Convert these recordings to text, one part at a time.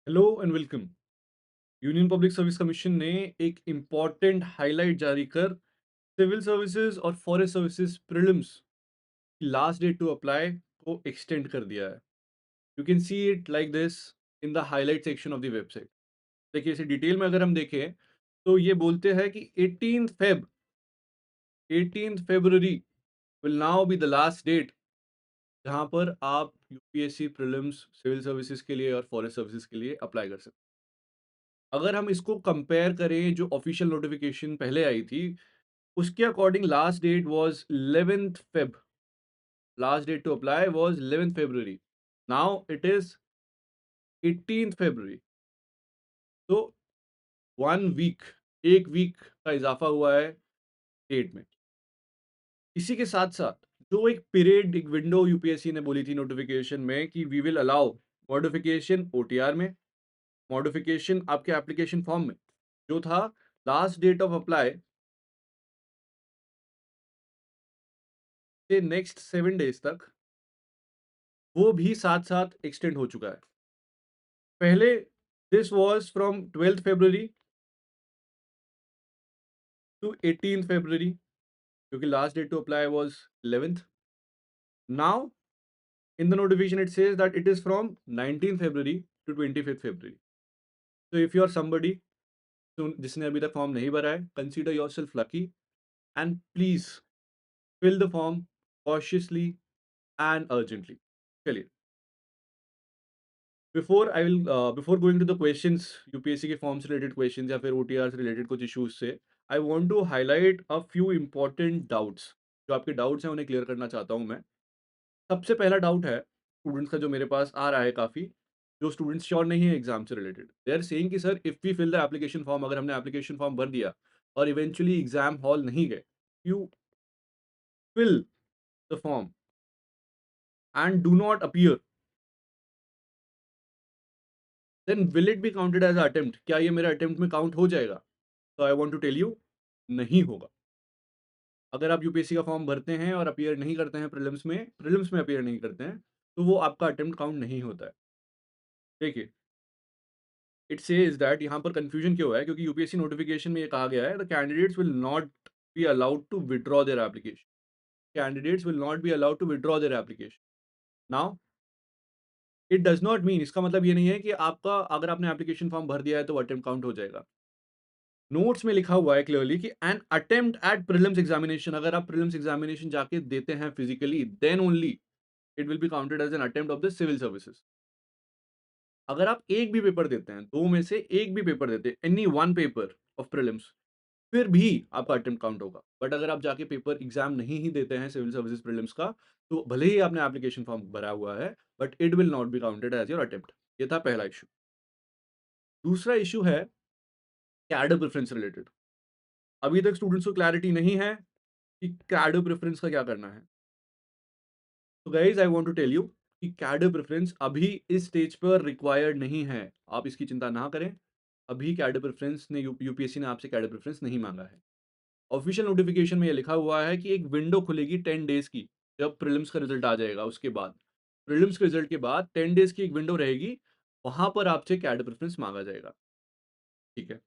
Hello and welcome. Union public service commission ने एक important highlight जारी कर सिविल सर्विसेज और फॉरेस्ट सर्विसेज प्रीलिम्स की लास्ट डेट टू अप्लाई को एक्सटेंड कर दिया है। You can see it like this in the highlight section of the website. देखिए, इसे डिटेल में अगर हम देखें तो ये बोलते हैं कि 18th February will now be the last date जहां पर आप यूपीएससी प्रीलिम्स सिविल सर्विसेज के लिए और फॉरेस्ट सर्विसेज के लिए अप्लाई कर सकते हैं। अगर हम इसको कंपेयर करें जो ऑफिशियल नोटिफिकेशन पहले आई थी, उसके according last date was 11th Feb। Last date to apply was 11th February। Now it is 18th February। तो 1 वीक, एक वीक का इजाफा हुआ है डेट में। इसी के साथ साथ जो एक पीरियड, एक विंडो यूपीएससी ने बोली थी नोटिफिकेशन में कि we will allow modification OTR में, मॉडिफिकेशन आपके एप्लीकेशन फॉर्म में, जो था लास्ट डेट ऑफ अप्लाई से नेक्स्ट 7 डेज तक, वो भी साथ-साथ एक्सटेंड हो चुका है। पहले this was from 12th February to 18th February, क्योंकि last date to apply was 11th। Now in the notification it says that it is from 19th February to 25th February। So if you are somebody जिसने अभी तक form नहीं भरा है, consider yourself lucky and please fill the form cautiously and urgently. चलिए, before going to the questions, UPSC के form से related questions या फिर ओटीआर से रिलेटेड कुछ इश्यूज से, I want to highlight a few important doubts. जो आपके डाउट्स हैं उन्हें क्लियर करना चाहता हूं मैं। सबसे पहला डाउट है स्टूडेंट्स का, जो मेरे पास आ रहा है काफ़ी, जो स्टूडेंट्स श्योर नहीं है एग्जाम से रिलेटेड। दे आर सेइंग कि sir, if we fill the application form, अगर हमने एप्लीकेशन फॉर्म भर दिया और इवेंचुअली एग्जाम हॉल नहीं गए, you fill the form and do not appear, then will it be counted as attempt? क्या ये मेरे अटेम्प्ट में काउंट हो जाएगा? तो I want to tell you, नहीं होगा। अगर आप यूपीएससी का फॉर्म भरते हैं और अपीयर नहीं करते हैं प्रीलिम्स में अपीयर नहीं करते हैं, तो वो आपका अटेम्प्ट काउंट नहीं होता है। देखिए, इट सेज दैट, यहाँ पर कंफ्यूजन क्यों है, क्योंकि यूपीएससी नोटिफिकेशन में ये कहा गया है the candidates will not be allowed to withdraw their application. Candidates will not be allowed to withdraw their application. Now it does not mean, इसका मतलब ये नहीं है कि आपका, अगर आपने एप्लीकेशन फॉर्म भर दिया है तो अटेम्प्ट काउंट हो जाएगा। नोट्स में लिखा हुआ है क्लियरली कि an attempt at prelims examination, अगर आप प्रीलिम्स एग्जामिनेशन जाके देते हैं physically, then only it will be counted as an attempt of the civil services. अगर आप एक भी पेपर देते हैं, दो में से एक भी पेपर देते हैं, any one paper of prelims, फिर भी आपका अटेम्प्ट काउंट होगा। बट अगर आप जाके पेपर एग्जाम नहीं ही देते हैं सिविल सर्विसेज प्रीलिम्स का, तो भले ही आपने एप्लीकेशन फॉर्म भरा हुआ है, but it will not be counted as your attempt. ये था पहला इशू। दूसरा इशू है कैडर प्रेफरेंस रिलेटेड। अभी तक स्टूडेंट्स को क्लैरिटी नहीं है कि कैडर प्रेफरेंस का क्या करना है। तो guys, I want to tell you कि कैडर प्रेफरेंस अभी इस स्टेज पर रिक्वायर्ड नहीं है। आप इसकी चिंता ना करें। अभी कैडर प्रेफरेंस ने, यूपीएससी ने आपसे कैडर प्रेफरेंस नहीं मांगा है। ऑफिशियल नोटिफिकेशन में ये लिखा हुआ है कि एक विंडो खुलेगी 10 डेज की, जब प्रीलिम्स का रिजल्ट आ जाएगा। उसके बाद प्रीलिम्स के रिजल्ट के बाद 10 डेज की एक विंडो रहेगी, वहां पर आपसे कैडर प्रेफरेंस मांगा जाएगा। ठीक है।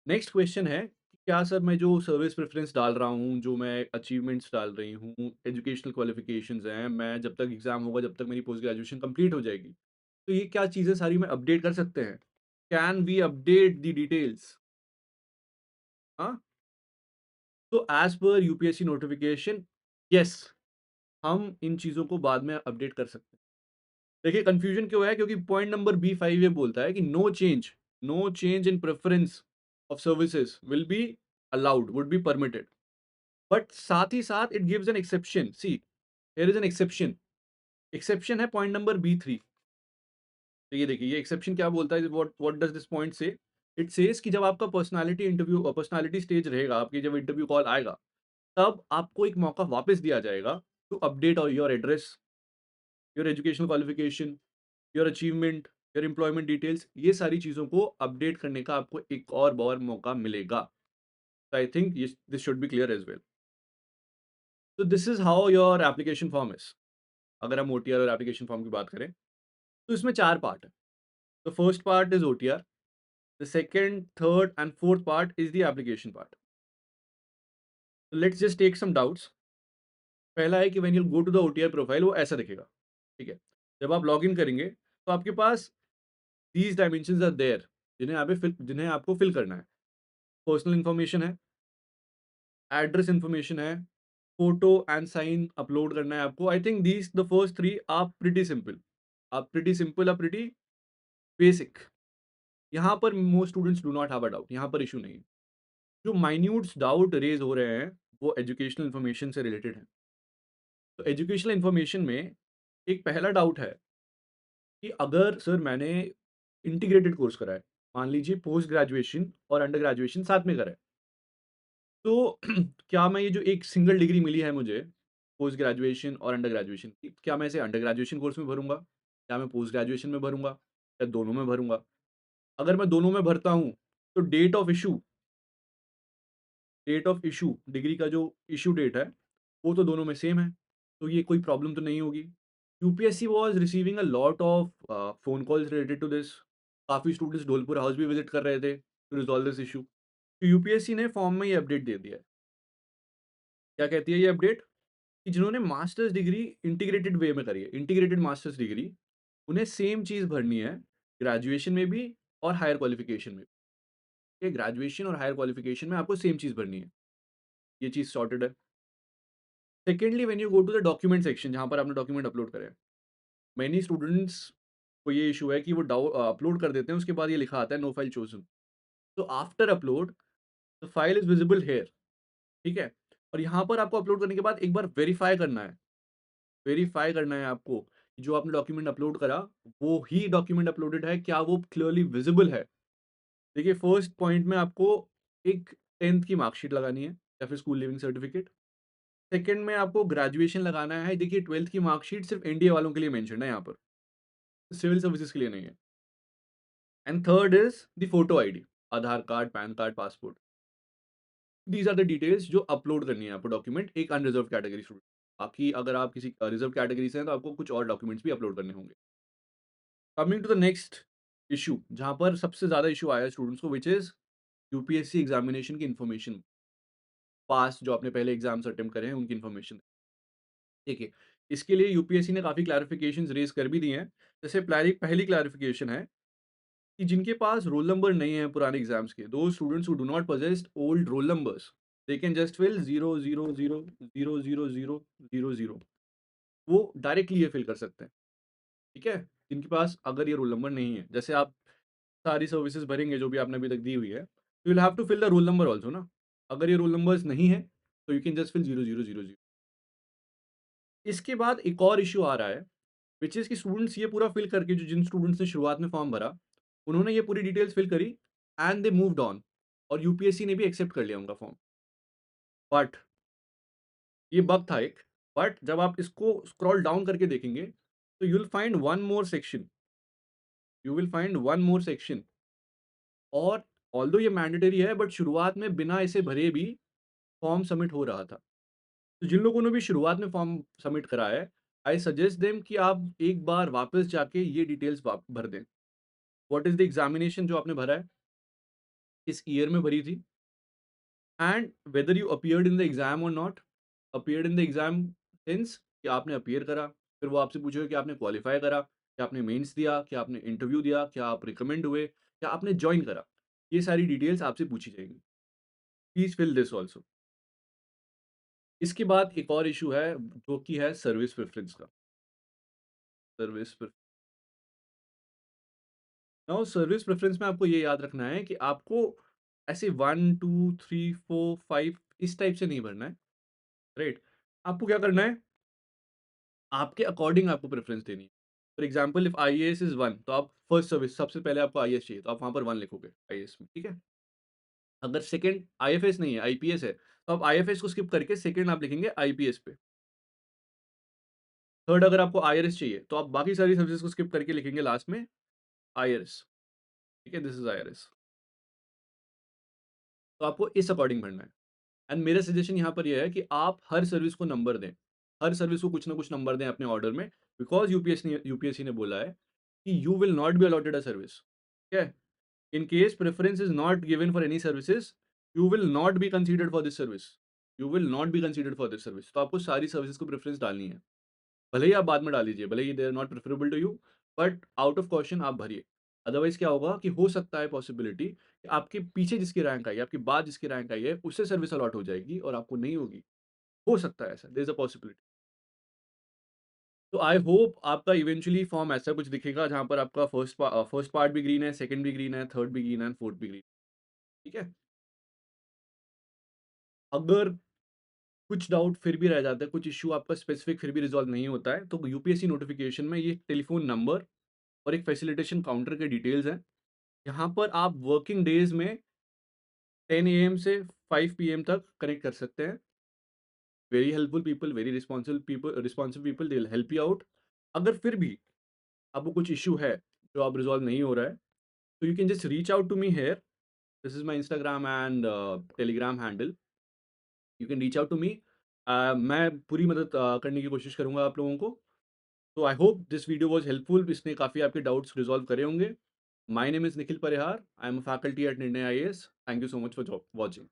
नेक्स्ट क्वेश्चन है कि क्या सर, मैं जो सर्विस प्रेफरेंस डाल रहा हूँ, जो मैं अचीवमेंट्स डाल रही हूँ, एजुकेशनल क्वालिफिकेशंस हैं, मैं जब तक एग्जाम होगा, जब तक मेरी पोस्ट ग्रेजुएशन कंप्लीट हो जाएगी, तो ये क्या चीज़ें सारी मैं अपडेट कर सकते हैं? Can we update the details? हाँ, तो as per UPSC notification, yes, हम इन चीज़ों को बाद में अपडेट कर सकते हैं। देखिए, कंफ्यूजन क्यों है, क्योंकि पॉइंट नंबर B5 ये बोलता है कि no change in preference of services will be allowed, would be permitted. But साथ ही साथ it gives an exception. See, here is an exception. Exception है पॉइंट नंबर B3। तो ये देखिए, ये एक्सेप्शन क्या बोलता है, what what does this point say? It says कि जब आपका पर्सनालिटी स्टेज रहेगा, आपकी जब इंटरव्यू कॉल आएगा, तब आपको एक मौका वापस दिया जाएगा to update your address, your educational qualification, your achievement, your employment details. ये सारी चीज़ों को अपडेट करने का आपको एक और मौका मिलेगा। तो I think this should be clear as well. तो this is how your application form is. अगर हम ओटीआर और एप्लीकेशन फॉर्म की बात करें, तो इसमें 4 पार्ट है। The first part is OTR, the second, third and fourth part is the application part. Let's just take some doubts. पहला है कि when you go to the OTR profile वो ऐसा दिखेगा, ठीक है? जब आप लॉगिन करेंगे तो आपके पास दीज डायमेंशंस आर देयर, जिन्हें आपको फिल करना है। पर्सनल इन्फॉर्मेशन है, एड्रेस इन्फॉर्मेशन है, फोटो एंड साइन अपलोड करना है आपको। I think these the first three are pretty simple, are pretty basic. यहाँ पर most students do not have a doubt, यहाँ पर इशू नहीं है। जो माइन्यूट्स डाउट रेज हो रहे हैं वो एजुकेशनल इन्फॉर्मेशन से रिलेटेड है। तो एजुकेशनल इन्फॉर्मेशन में एक पहला डाउट है कि अगर सर मैंने इंटीग्रेटेड कोर्स करा है, मान लीजिए पोस्ट ग्रेजुएशन और अंडर ग्रेजुएशन साथ में करा है, तो क्या मैं ये जो एक सिंगल डिग्री मिली है मुझे पोस्ट ग्रेजुएशन और अंडर ग्रेजुएशन की, क्या मैं इसे अंडर ग्रेजुएशन कोर्स में भरूंगा, क्या मैं पोस्ट ग्रेजुएशन में भरूंगा, या दोनों में भरूंगा? अगर मैं दोनों में भरता हूँ तो डेट ऑफ इशू डिग्री का जो इशू डेट है वो तो दोनों में सेम है, तो ये कोई प्रॉब्लम तो नहीं होगी। UPSC was receiving a lot of phone calls related to this. काफ़ी स्टूडेंट्स ढोलपुर हाउस भी विजिट कर रहे थे टू रिजॉल्व दिस इशू। तो यूपीएससी ने फॉर्म में ये अपडेट दे दिया है। क्या कहती है ये अपडेट? कि जिन्होंने मास्टर्स डिग्री इंटीग्रेटेड वे में करी है, इंटीग्रेटेड मास्टर्स डिग्री, उन्हें सेम चीज़ भरनी है ग्रेजुएशन में भी और हायर क्वालिफिकेशन में भी। ग्रेजुएशन और हायर क्वालिफिकेशन में आपको सेम चीज़ भरनी है, ये चीज़ सॉर्टेड है। Secondly when you go to the document section जहाँ पर आपने डॉक्यूमेंट अपलोड करे हैं, मेनी स्टूडेंट्स को ये इशू है कि वो अपलोड कर देते हैं, उसके बाद ये लिखा आता है नो फाइल चोजन। तो after upload the file is visible here, ठीक है? और यहाँ पर आपको अपलोड करने के बाद एक बार वेरीफाई करना है, आपको कि जो आपने डॉक्यूमेंट अपलोड करा वो ही डॉक्यूमेंट अपलोडेड है, क्या वो क्लियरली विजिबल है। देखिए फर्स्ट पॉइंट में आपको एक 10th की मार्कशीट लगानी है या फिर स्कूल लिविंग सर्टिफिकेट। सेकंड में आपको ग्रेजुएशन लगाना है। देखिए 12th की मार्कशीट सिर्फ एनडीए वालों के लिए मेंशन है यहाँ पर, सिविल सर्विसेज के लिए नहीं है। And third is the photo ID, Aadhaar card, PAN card, passport. These are the details जो अपलोड करनी है आपको डॉक्यूमेंट एक अनरिजर्व कैटेगरी स्टूडेंट। बाकी अगर आप किसी रिजर्व कैटेगरी से हैं तो आपको कुछ और डॉक्यूमेंट्स भी अपलोड करने होंगे। Coming to the next issue जहाँ पर सबसे ज़्यादा इशू आया है स्टूडेंट्स को, विच इज़ यूपीएससी एग्जामिनेशन की इन्फॉर्मेशन। पास जो आपने पहले एग्जाम्स अटेम्प्ट करे हैं उनकी इन्फॉर्मेशन। देखिए इसके लिए यूपीएससी ने काफ़ी क्लैरिफिकेशंस रेज कर भी दी हैं। जैसे पहली क्लैरिफिकेशन है कि जिनके पास रोल नंबर नहीं है पुराने एग्जाम्स के, दो students who do not possess old roll numbers, they can just fill 0 0 0 0 0 0 0 वो डायरेक्टली ये फिल कर सकते हैं, ठीक है? जिनके पास अगर ये रोल नंबर नहीं है, जैसे आप सारी सर्विसेज भरेंगे जो भी आपने अभी तक दी हुई है, तो you will have to fill the roll number also ना। अगर ये रोल नंबर्स नहीं है तो यू कैन जस्ट फिल 0 0 0 0। इसके बाद एक और इश्यू आ रहा है विच इज़ कि स्टूडेंट्स ये पूरा फिल करके, जो जिन स्टूडेंट्स ने शुरुआत में फॉर्म भरा उन्होंने ये पूरी डिटेल्स फिल करी एंड दे मूव्ड ऑन, और यूपीएससी ने भी एक्सेप्ट कर लिया उनका फॉर्म। बट ये बग था एक। बट जब आप इसको स्क्रॉल डाउन करके देखेंगे तो you will find one more section. और ऑल्दो ये मैंडेटरी है बट शुरुआत में बिना इसे भरे भी फॉर्म सबमिट हो रहा था। तो जिन लोगों ने भी शुरुआत में फॉर्म सबमिट करा है, आई सजेस्ट देम कि आप एक बार वापस जाके ये डिटेल्स भर दें। व्हाट इज द एग्जामिनेशन जो आपने भरा है, किस ईयर में भरी थी, and whether you appeared in the exam और not. Appeared in the exam since कि आपने अपीयर करा, फिर वो आपसे पूछेगा कि आपने क्वालिफाई करा, क्या आपने मेंस दिया, क्या आपने इंटरव्यू दिया, क्या आप रिकमेंड हुए, क्या आपने ज्वाइन करा। ये सारी डिटेल्स आपसे पूछी जाएंगी। Please fill this also. इसके बाद एक और इशू है जो कि है सर्विस प्रेफरेंस का। सर्विस नाउ सर्विस प्रेफरेंस में आपको ये याद रखना है कि आपको ऐसे 1 2 3 4 5 इस टाइप से नहीं भरना है, राइट? आपको क्या करना है, आपके अकॉर्डिंग आपको प्रेफरेंस देनी है। For example if IAS is 1 तो आप फर्स्ट सर्विस सबसे पहले आपको आईएएस चाहिए तो आप वहां पर 1 लिखोगे आईएएस में, ठीक है? अगर सेकंड आईएफएस नहीं है, आईपीएस है, तो आप आईएफएस को स्किप करके सेकंड आप लिखेंगे आईपीएस पे। थर्ड अगर आपको आईआरएस चाहिए तो आप बाकी सारी सर्विसेज को स्किप करके लिखेंगे लास्ट में आईआरएस, ठीक है? This is IRS. तो आपको इस अकॉर्डिंग भरना है। एंड मेरा सजेशन यहाँ पर ये है कि आप हर सर्विस को नंबर दें। हर सर्विस को कुछ ना कुछ नंबर दें अपने ऑर्डर में, बिकॉज़ यूपीएससी ने बोला है कि you will not be allotted a service, ठीक है? In case preference is not given for any services, you will not be considered for this service, you will not be considered for this service. तो आपको सारी services को preference डालनी है। भले ही आप बाद में डाल दीजिए, भले ही they are not preferable to you, but out of caution आप भरिए। अदरवाइज़ क्या होगा कि हो सकता है पॉसिबिलिटी कि आपके पीछे जिसकी रैंक आई है, आपके बाद जिसकी रैंक आई है, उससे सर्विस अलॉट हो जाएगी और आपको नहीं होगी। हो सकता है ऐसा, देयर इज़ अ पॉसिबिलिटी। तो आई होप आपका इवेंचुअली फॉर्म ऐसा कुछ दिखेगा जहाँ पर आपका फर्स्ट पार्ट भी ग्रीन है, सेकंड भी ग्रीन है, थर्ड भी ग्रीन है एंड फोर्थ भी ग्रीन, ठीक है? अगर कुछ डाउट फिर भी रह जाता है, कुछ इश्यू आपका स्पेसिफिक फिर भी रिज़ॉल्व नहीं होता है, तो यूपीएससी नोटिफ़िकेशन में ये टेलीफ़ोन नंबर और एक फैसिलिटेशन काउंटर के डिटेल्स हैं। यहाँ पर आप वर्किंग डेज़ में 10 एएम से 5 पीएम तक कनेक्ट कर सकते हैं। Very helpful people, very responsive people, they will help you out. अगर फिर भी आपको कुछ इश्यू है, जो अब रिज़ॉल्व नहीं हो रहा है, तो you can just reach out to me here. This is my Instagram and Telegram handle. You can reach out to me. मैं पूरी मदद करने की कोशिश करूँगा आप लोगों को। तो I hope this video was helpful, इसने काफ़ी आपके डाउट्स रिज़ॉल्व करे होंगे। My name is Nikhil Parihar. I am a faculty at Nirnay IAS. Thank you so much for watching.